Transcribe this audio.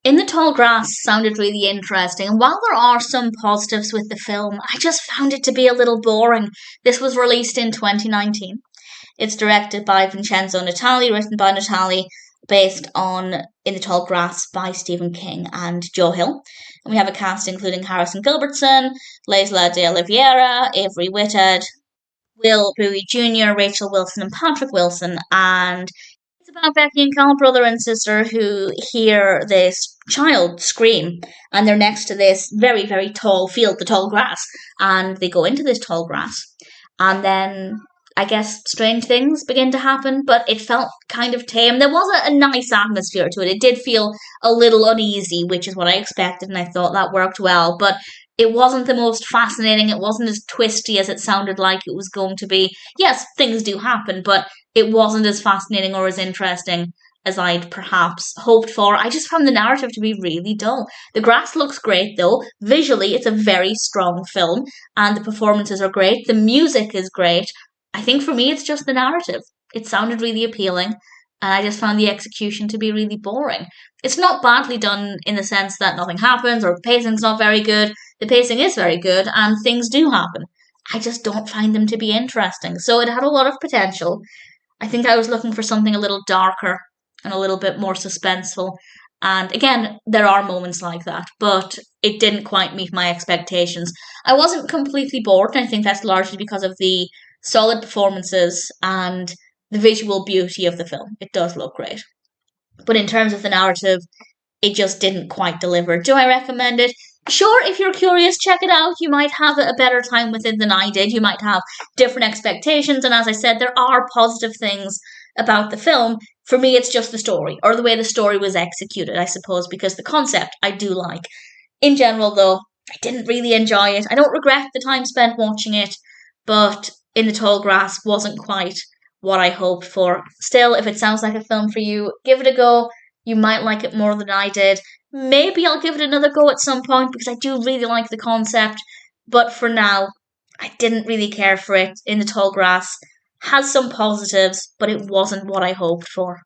In the Tall Grass sounded really interesting, and while there are some positives with the film, I just found it to be a little boring. This was released in 2019. It's directed by Vincenzo Natali, written by Natali, based on In the Tall Grass by Stephen King and Joe Hill. And we have a cast including Harrison Gilbertson, Laysla de Oliveira, Avery Whitted, Will Bowie Jr., Rachel Wilson, and Patrick Wilson. And it's about Becky and Cal, brother and sister, who hear this child scream, and they're next to this very, very tall field, the tall grass, and they go into this tall grass, and then I guess strange things begin to happen, but it felt kind of tame. There was a nice atmosphere to it. It did feel a little uneasy, which is what I expected, and I thought that worked well, but it wasn't the most fascinating. It wasn't as twisty as it sounded like it was going to be. Yes, things do happen, but it wasn't as fascinating or as interesting as I'd perhaps hoped for. I just found the narrative to be really dull. The grass looks great though. Visually, it's a very strong film, and the performances are great. The music is great. I think for me, it's just the narrative. It sounded really appealing, and I just found the execution to be really boring. It's not badly done in the sense that nothing happens or the pacing's not very good. The pacing is very good, and things do happen. I just don't find them to be interesting. So it had a lot of potential. I think I was looking for something a little darker and a little bit more suspenseful. And again, there are moments like that, but it didn't quite meet my expectations. I wasn't completely bored, and I think that's largely because of the solid performances and the visual beauty of the film. It does look great. But in terms of the narrative, it just didn't quite deliver. Do I recommend it? Sure, if you're curious, check it out. You might have a better time with it than I did. You might have different expectations. And as I said, there are positive things about the film. For me, it's just the story, or the way the story was executed, I suppose, because the concept I do like. In general, though, I didn't really enjoy it. I don't regret the time spent watching it, but In the Tall Grass wasn't quite what I hoped for. Still, if it sounds like a film for you, give it a go. You might like it more than I did. Maybe I'll give it another go at some point because I do really like the concept. But for now, I didn't really care for it. In the Tall Grass has some positives, but it wasn't what I hoped for.